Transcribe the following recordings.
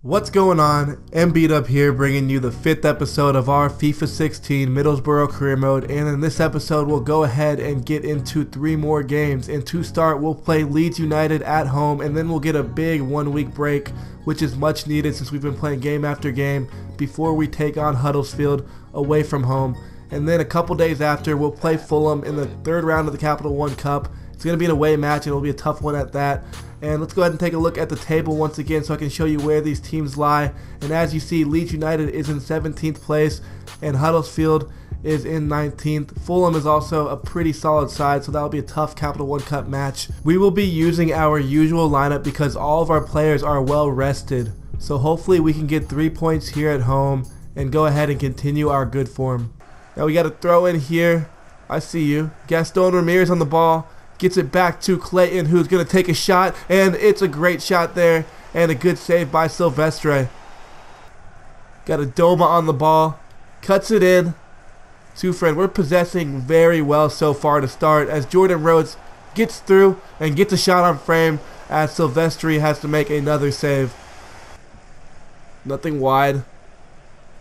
What's going on? MbDub here, bringing you the 5th episode of our FIFA 16 Middlesbrough Career Mode, and in this episode we'll go ahead and get into 3 more games. And to start, we'll play Leeds United at home, and then we'll get a big 1-week break, which is much needed since we've been playing game after game before we take on Huddersfield away from home. And then a couple days after, we'll play Fulham in the 3rd round of the Capital One Cup. It's going to be an away match, and it'll be a tough one at that. And let's go ahead and take a look at the table once again so I can show you where these teams lie. And as you see, Leeds United is in 17th place and Huddersfield is in 19th. Fulham is also a pretty solid side, so that'll be a tough Capital One Cup match. We will be using our usual lineup because all of our players are well rested. So hopefully we can get 3 points here at home and go ahead and continue our good form. Now we got to throw in here. I see you. Gaston Ramirez on the ball. Gets it back to Clayton, who's going to take a shot, and it's a great shot there, and a good save by Silvestre. Got a Doma on the ball, cuts it in to Friend. We're possessing very well so far to start, as Jordan Rhodes gets through and gets a shot on frame, as Silvestre has to make another save. Nothing wide.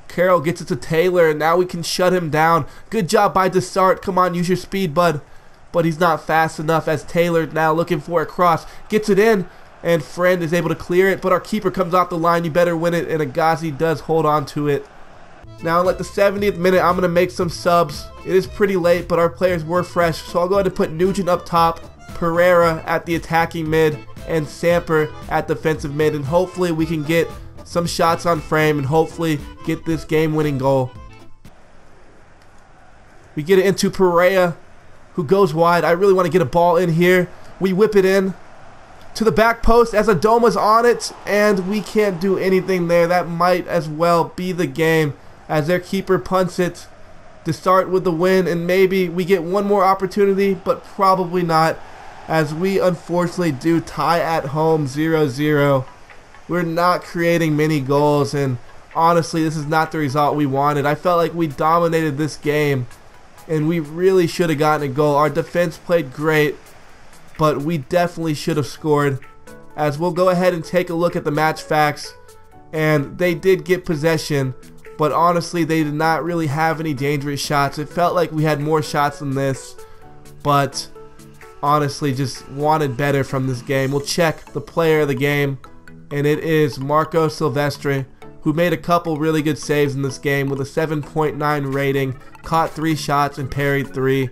Carroll gets it to Taylor, and now we can shut him down. Good job by Desart. Come on, use your speed, bud. But he's not fast enough, as Taylor now looking for a cross. Gets it in, and Friend is able to clear it, but our keeper comes off the line. You better win it, and Agazi does hold on to it. Now in like the 70th minute, I'm going to make some subs. It is pretty late, but our players were fresh, so I'll go ahead and put Nugent up top, Pereira at the attacking mid, and Samper at defensive mid, and hopefully we can get some shots on frame and hopefully get this game-winning goal. We get it into Pereira, who goes wide. I really want to get a ball in here. We whip it in to the back post as Adoma's on it, and we can't do anything there. That might as well be the game, as their keeper punts it to start with the win, and maybe we get one more opportunity, but probably not, as we unfortunately do tie at home 0-0. We're not creating many goals, and honestly, this is not the result we wanted. I felt like we dominated this game, and we really should have gotten a goal. Our defense played great, but we definitely should have scored. As we'll go ahead and take a look at the match facts, and they did get possession, but honestly they did not really have any dangerous shots. It felt like we had more shots than this, but honestly just wanted better from this game. We'll check the player of the game, and it is Marco Silvestre, who made a couple really good saves in this game with a 7.9 rating, caught 3 shots and parried 3.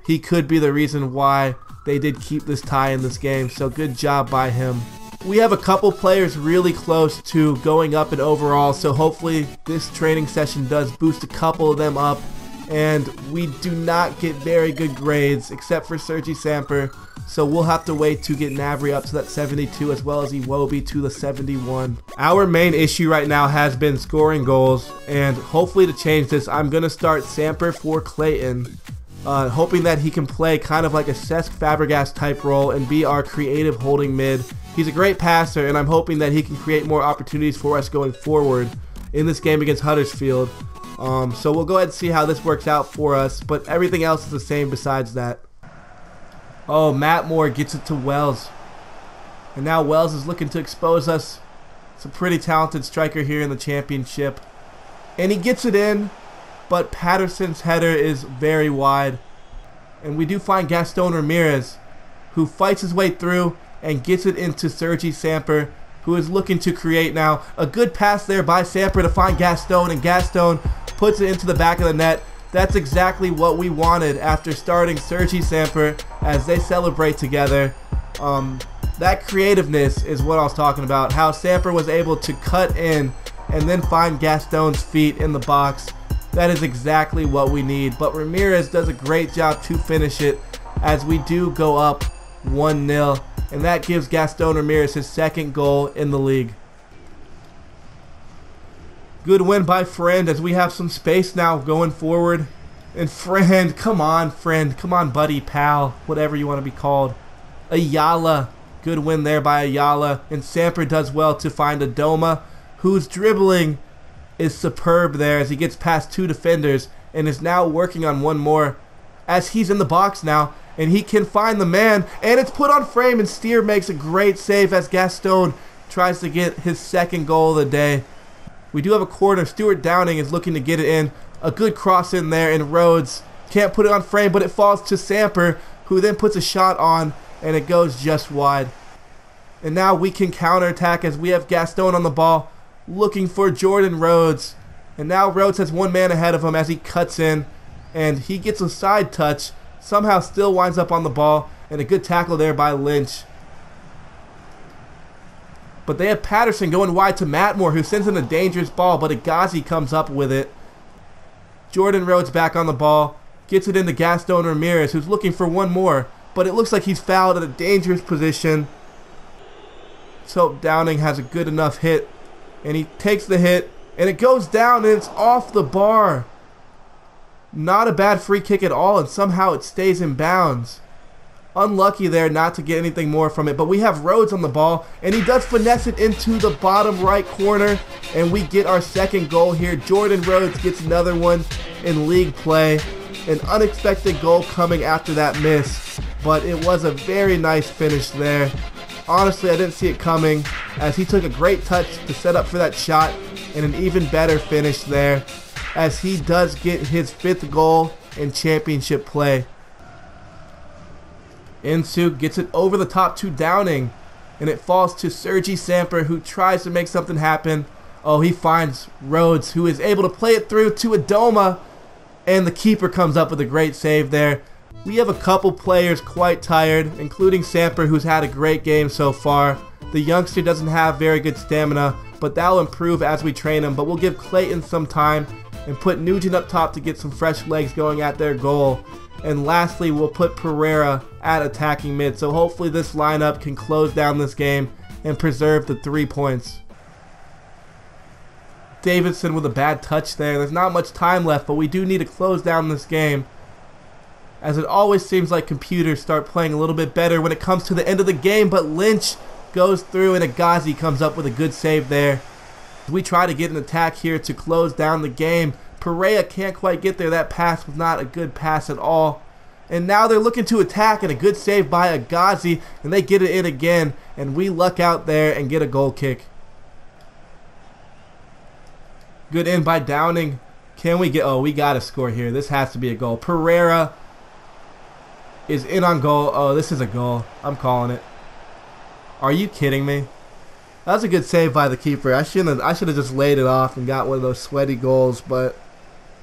He could be the reason why they did keep this tie in this game, so good job by him. We have a couple players really close to going up in overall, so hopefully this training session does boost a couple of them up, and we do not get very good grades except for Sergi Samper, so we'll have to wait to get Navri up to that 72 as well as Iwobi to the 71. Our main issue right now has been scoring goals, and hopefully to change this, I'm going to start Samper for Clayton, hoping that he can play kind of like a Cesc Fabregas type role and be our creative holding mid. He's a great passer, and I'm hoping that he can create more opportunities for us going forward in this game against Huddersfield. So we'll go ahead and see how this works out for us, but everything else is the same besides that. Oh, Matt Moore gets it to Wells. And now Wells is looking to expose us. It's a pretty talented striker here in the championship. And he gets it in, but Patterson's header is very wide. And we do find Gaston Ramirez, who fights his way through and gets it into Sergi Samper, who is looking to create now. A good pass there by Samper to find Gaston, and Gaston puts it into the back of the net. That's exactly what we wanted after starting Sergi Samper as they celebrate together. That creativeness is what I was talking about. How Samper was able to cut in and then find Gaston's feet in the box. That is exactly what we need. But Ramirez does a great job to finish it as we do go up 1-0. And that gives Gaston Ramirez his 2nd goal in the league. Good win by Friend as we have some space now going forward. And Friend, come on Friend, come on buddy, pal, whatever you want to be called. Ayala, good win there by Ayala. And Samper does well to find Adoma, whose dribbling is superb there as he gets past 2 defenders and is now working on one more as he's in the box now. And he can find the man, and it's put on frame, and Steer makes a great save as Gaston tries to get his second goal of the day. We do have a corner. Stuart Downing is looking to get it in. A good cross in there, and Rhodes can't put it on frame, but it falls to Samper, who then puts a shot on, and it goes just wide. And now we can counterattack as we have Gaston on the ball, looking for Jordan Rhodes. And now Rhodes has one man ahead of him as he cuts in, and he gets a side touch, somehow still winds up on the ball, and a good tackle there by Lynch. But they have Patterson going wide to Matmore, who sends in a dangerous ball, but Agazi comes up with it. Jordan Rhodes back on the ball, gets it into Gaston Ramirez, who's looking for one more, but it looks like he's fouled at a dangerous position. So Downing has a good enough hit, and he takes the hit, and it goes down, and it's off the bar. Not a bad free kick at all, and somehow it stays in bounds. Unlucky there not to get anything more from it, but we have Rhodes on the ball, and he does finesse it into the bottom right corner, and we get our second goal here. Jordan Rhodes gets another one in league play. An unexpected goal coming after that miss, but it was a very nice finish there. Honestly, I didn't see it coming, as he took a great touch to set up for that shot, and an even better finish there, as he does get his 5th goal in championship play. Insuk gets it over the top to Downing, and it falls to Sergi Samper, who tries to make something happen. Oh, he finds Rhodes, who is able to play it through to Adoma, and the keeper comes up with a great save there. We have a couple players quite tired, including Samper, who's had a great game so far. The youngster doesn't have very good stamina, but that'll improve as we train him. But we'll give Clayton some time and put Nugent up top to get some fresh legs going at their goal. And lastly, we'll put Pereira at attacking mid. So hopefully this lineup can close down this game and preserve the 3 points. Davidson with a bad touch there. There's not much time left, but we do need to close down this game, as it always seems like computers start playing a little bit better when it comes to the end of the game. But Lynch goes through, and Agazi comes up with a good save there. We try to get an attack here to close down the game. Pereira can't quite get there. That pass was not a good pass at all. And now they're looking to attack, and a good save by Agazi, and they get it in again, and we luck out there and get a goal kick. Good in by Downing. Can we get... Oh, we got to score here. This has to be a goal. Pereira is in on goal. Oh, this is a goal. I'm calling it. Are you kidding me? That was a good save by the keeper. I should have just laid it off and got one of those sweaty goals, but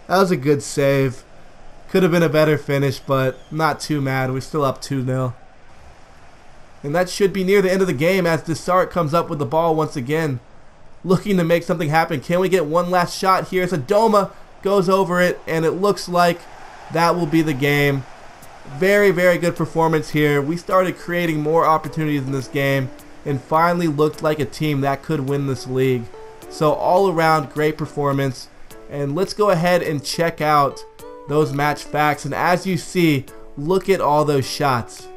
that was a good save. Could have been a better finish, but not too mad. We're still up 2-0. And that should be near the end of the game, as Desart comes up with the ball once again, looking to make something happen. Can we get one last shot here? As Adoma goes over it, and it looks like that will be the game. Very, very good performance here. We started creating more opportunities in this game and finally looked like a team that could win this league. So all around, great performance. And let's go ahead and check out those match facts. And as you see, look at all those shots.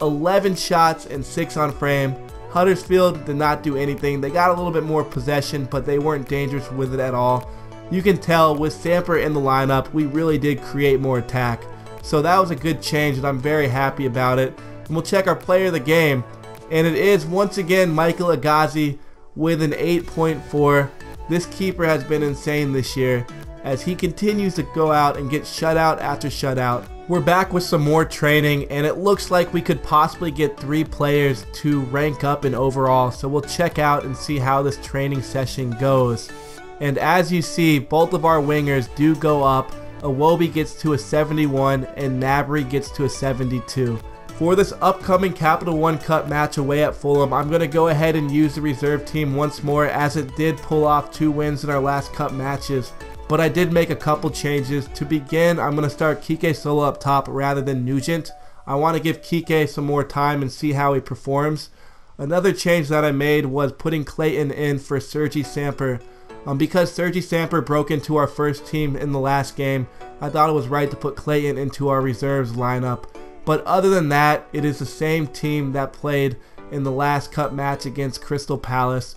11 shots and 6 on frame. Huddersfield did not do anything. They got a little bit more possession, but they weren't dangerous with it at all. You can tell with Samper in the lineup, we really did create more attack. So that was a good change, and I'm very happy about it. And we'll check our player of the game. And it is, once again, Michael Agazi with an 8.4. This keeper has been insane this year, as he continues to go out and get shutout after shutout. We're back with some more training, and it looks like we could possibly get 3 players to rank up in overall. So we'll check out and see how this training session goes. And as you see, both of our wingers do go up. Iwobi gets to a 71 and Nabry gets to a 72. For this upcoming Capital One Cup match away at Fulham, I'm going to go ahead and use the reserve team once more, as it did pull off 2 wins in our last cup matches. But I did make a couple changes. To begin, I'm going to start Kike Solo up top rather than Nugent. I want to give Kike some more time and see how he performs. Another change that I made was putting Clayton in for Sergi Samper. Because Sergi Samper broke into our first team in the last game, I thought it was right to put Clayton into our reserves lineup. But other than that, it is the same team that played in the last cup match against Crystal Palace.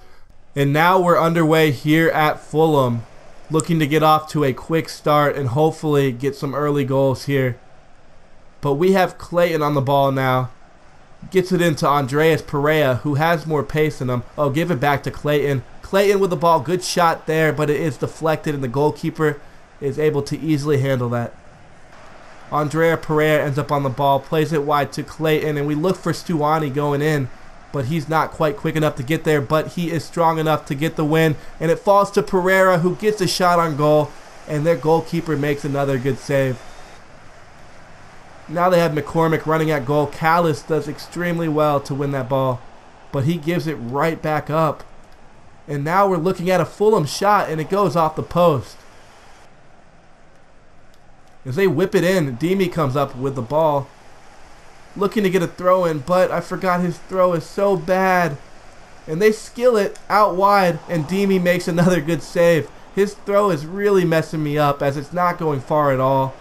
And now we're underway here at Fulham, looking to get off to a quick start and hopefully get some early goals here. But we have Clayton on the ball now. Gets it into Andreas Pereira, who has more pace than him. Oh, give it back to Clayton. Clayton with the ball. Good shot there, but it is deflected, and the goalkeeper is able to easily handle that. Andrea Pereira ends up on the ball, plays it wide to Clayton, and we look for S1E going in, but he's not quite quick enough to get there, but he is strong enough to get the win, and it falls to Pereira, who gets a shot on goal, and their goalkeeper makes another good save. Now they have McCormick running at goal. Callis does extremely well to win that ball, but he gives it right back up. And now we're looking at a Fulham shot, and it goes off the post. As they whip it in, Demi comes up with the ball, looking to get a throw in, but I forgot his throw is so bad. And they skill it out wide, and Demi makes another good save. His throw is really messing me up, as it's not going far at all.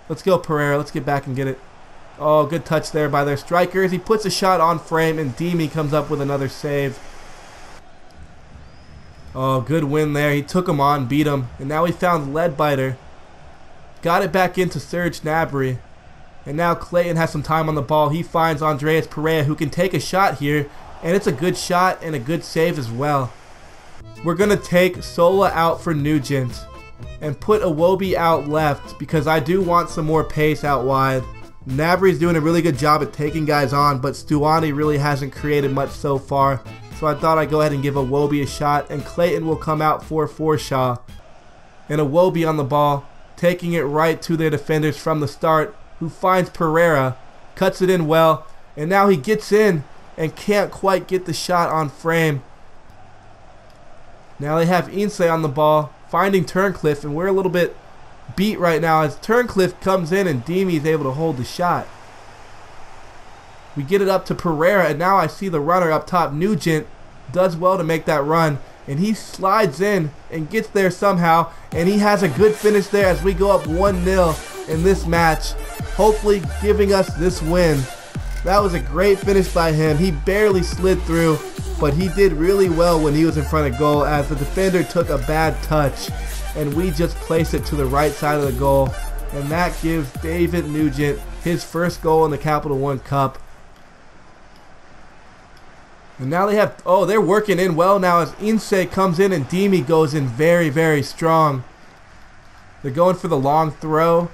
Let's go, Pereira. Let's get back and get it. Oh, good touch there by their strikers. He puts a shot on frame, and Demi comes up with another save. Oh, good win there. He took him on, beat him. And now we found Leadbiter. Got it back into Serge Gnabry. And now Clayton has some time on the ball. He finds Andreas Pereira, who can take a shot here. And it's a good shot and a good save as well. We're going to take Sola out for Nugent and put Iwobi out left, because I do want some more pace out wide. Gnabry's doing a really good job at taking guys on, but S1E really hasn't created much so far. So I thought I'd go ahead and give Iwobi a shot, and Clayton will come out for Forshaw. And Iwobi on the ball, taking it right to their defenders from the start, who finds Pereira, cuts it in well, and now he gets in and can't quite get the shot on frame. Now they have Ince on the ball, finding Turncliffe, and we're a little bit beat right now as Turncliffe comes in and Demi is able to hold the shot. We get it up to Pereira, and now I see the runner up top. Nugent does well to make that run, and he slides in and gets there somehow, and he has a good finish there as we go up 1-0 in this match, hopefully giving us this win. That was a great finish by him. He barely slid through, but he did really well when he was in front of goal, as the defender took a bad touch and we just placed it to the right side of the goal, and that gives David Nugent his first goal in the Capital One Cup. And now they have, oh, they're working in well now as Ince comes in and Demi goes in very, very strong. They're going for the long throw,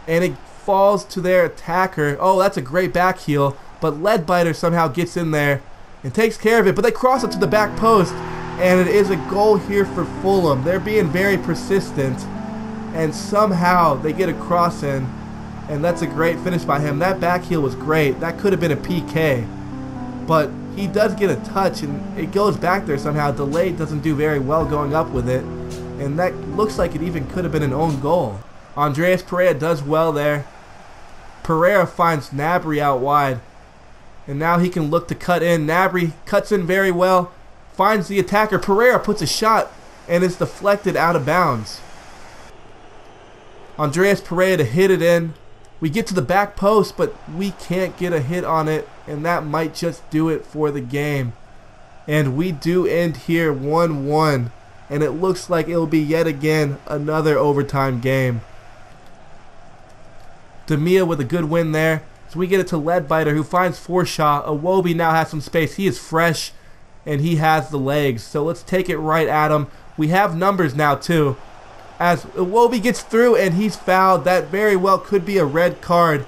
and it falls to their attacker. Oh, that's a great back heel, but Leadbiter somehow gets in there and takes care of it, but they cross it to the back post, and it is a goal here for Fulham. They're being very persistent, and somehow they get a cross in, and that's a great finish by him. That back heel was great. That could have been a PK, but he does get a touch, and it goes back there somehow. Delayed doesn't do very well going up with it, and that looks like it even could have been an own goal. Andreas Pereira does well there. Pereira finds Gnabry out wide, and now he can look to cut in. Gnabry cuts in very well, finds the attacker. Pereira puts a shot, and it's deflected out of bounds. Andreas Pereira to hit it in. We get to the back post, but we can't get a hit on it, and that might just do it for the game. And we do end here 1-1, and it looks like it'll be yet again another overtime game. Demia with a good win there. So we get it to Leadbiter, who finds Forshaw. Iwobi now has some space. He is fresh, and he has the legs. So let's take it right at him. We have numbers now, too. As Iwobi gets through, and he's fouled. That very well could be a red card.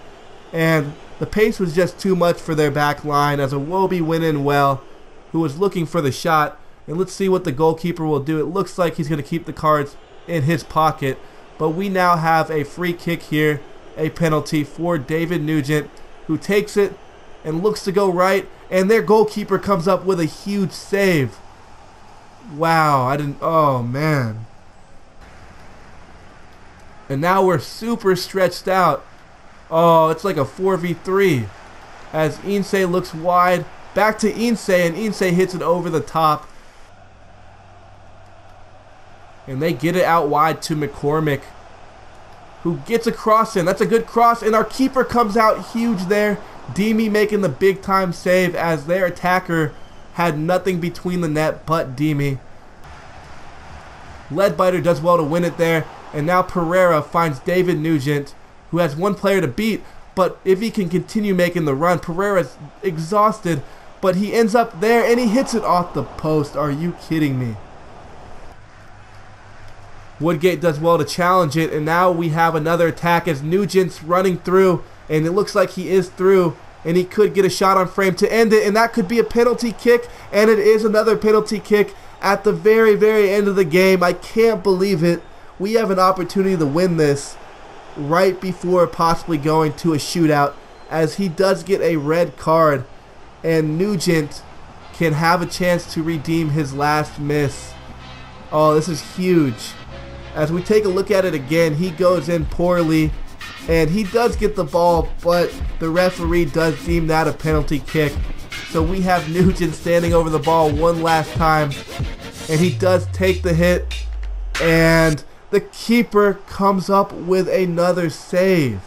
And the pace was just too much for their back line, as Iwobi went in well, who was looking for the shot. And let's see what the goalkeeper will do. It looks like he's going to keep the cards in his pocket. But we now have a free kick here. A penalty for David Nugent, who takes it and looks to go right, and their goalkeeper comes up with a huge save. Wow, oh man. And now we're super stretched out. Oh, it's like a 4v3 as Ince looks wide, back to Ince, and Ince hits it over the top. And they get it out wide to McCormick, who gets a cross in. That's a good cross, and our keeper comes out huge there. Demi making the big time save, as their attacker had nothing between the net but Demi. Leadbiter does well to win it there, and now Pereira finds David Nugent, who has one player to beat. but if he can continue making the run, Pereira's exhausted, but he ends up there and he hits it off the post. Are you kidding me? Woodgate does well to challenge it, and now we have another attack as Nugent's running through, and it looks like he is through, and he could get a shot on frame to end it, and that could be a penalty kick, and it is another penalty kick at the very, very end of the game. I can't believe it. We have an opportunity to win this right before possibly going to a shootout, as he does get a red card, and Nugent can have a chance to redeem his last miss. Oh, this is huge. As we take a look at it again, he goes in poorly, and he does get the ball, but the referee does deem that a penalty kick. So we have Nugent standing over the ball one last time, and he does take the hit, and the keeper comes up with another save.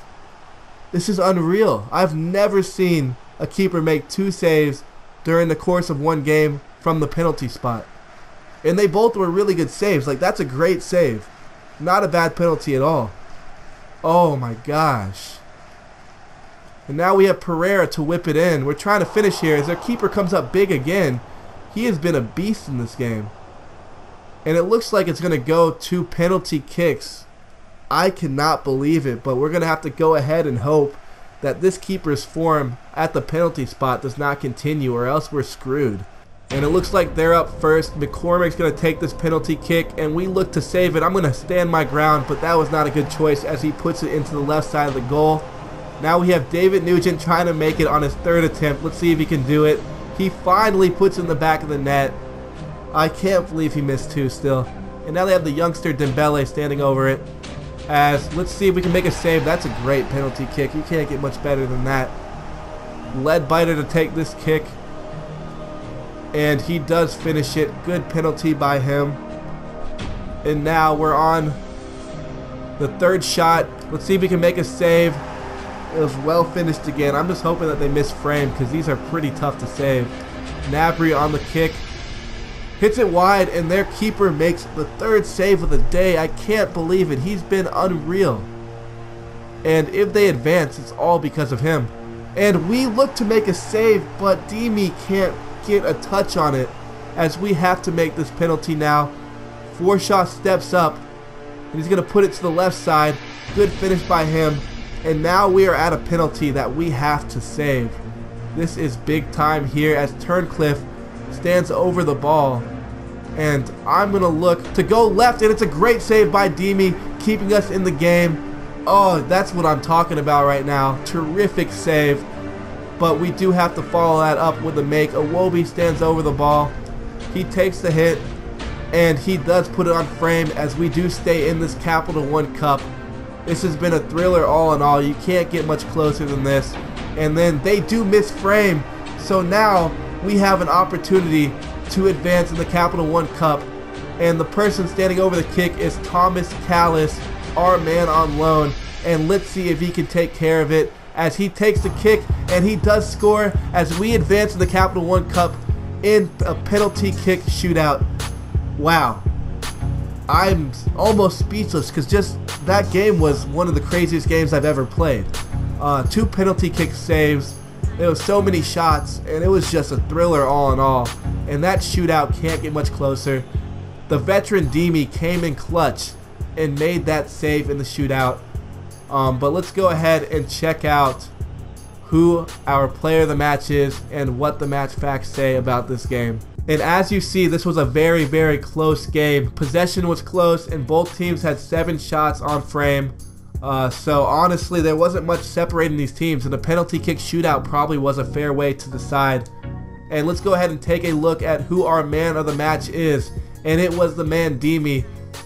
This is unreal. I've never seen a keeper make 2 saves during the course of one game from the penalty spot. And they both were really good saves. Like, that's a great save. Not a bad penalty at all. Oh my gosh. And now we have Pereira to whip it in. We're trying to finish here as their keeper comes up big again. He has been a beast in this game. And it looks like it's going to go to penalty kicks. I cannot believe it, but we're going to have to go ahead and hope that this keeper's form at the penalty spot does not continue, or else we're screwed. And it looks like they're up first. McCormick's going to take this penalty kick, and we look to save it. I'm going to stand my ground, but that was not a good choice as he puts it into the left side of the goal. Now we have David Nugent trying to make it on his 3rd attempt. Let's see if he can do it. He finally puts it in the back of the net. I can't believe he missed 2 still. And now they have the youngster Dembele standing over it. As let's see if we can make a save. That's a great penalty kick. You can't get much better than that. Leadbiter to take this kick. And he does finish it. Good penalty by him. And now we're on the 3rd shot. Let's see if we can make a save. It was well finished again. I'm just hoping that they miss frame, because these are pretty tough to save. Gnabry on the kick. Hits it wide, and their keeper makes the 3rd save of the day. I can't believe it. He's been unreal. And if they advance, it's all because of him. And we look to make a save, but Demi can't get a touch on it, as we have to make this penalty now. Forshaw steps up, and he's going to put it to the left side. Good finish by him. And now we are at a penalty that we have to save. This is big time here as Turncliffe stands over the ball. And I'm going to look to go left, and it's a great save by Demi, keeping us in the game. Oh, that's what I'm talking about right now. Terrific save. But we do have to follow that up with a make. Iwobi stands over the ball. He takes the hit, and he does put it on frame as we do stay in this Capital One Cup. This has been a thriller all in all. You can't get much closer than this. And then they do miss frame. So now we have an opportunity to advance in the Capital One Cup. And the person standing over the kick is Thomas Callis, our man on loan. And let's see if he can take care of it as he takes the kick, and he does score as we advance in the Capital One Cup in a penalty kick shootout. Wow. I'm almost speechless, because just that game was one of the craziest games I've ever played. 2 penalty kick saves. There was so many shots, and it was just a thriller all in all. And that shootout can't get much closer. The veteran Demi came in clutch and made that save in the shootout. But let's go ahead and check out who our player of the match is and what the match facts say about this game. And as you see, this was a very, very close game. Possession was close, and both teams had 7 shots on frame. So honestly, there wasn't much separating these teams, and the penalty kick shootout probably was a fair way to decide. And let's go ahead and take a look at who our man of the match is. And it was the man Demi.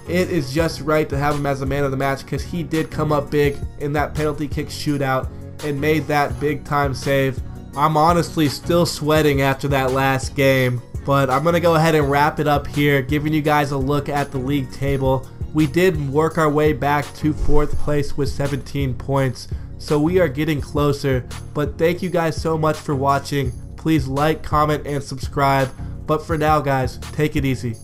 It is just right to have him as the man of the match, because he did come up big in that penalty kick shootout and made that big time save. I'm honestly still sweating after that last game, but I'm going to go ahead and wrap it up here, giving you guys a look at the league table. We did work our way back to 4th place with 17 points, so we are getting closer. But thank you guys so much for watching. Please like, comment, and subscribe. But for now, guys, take it easy.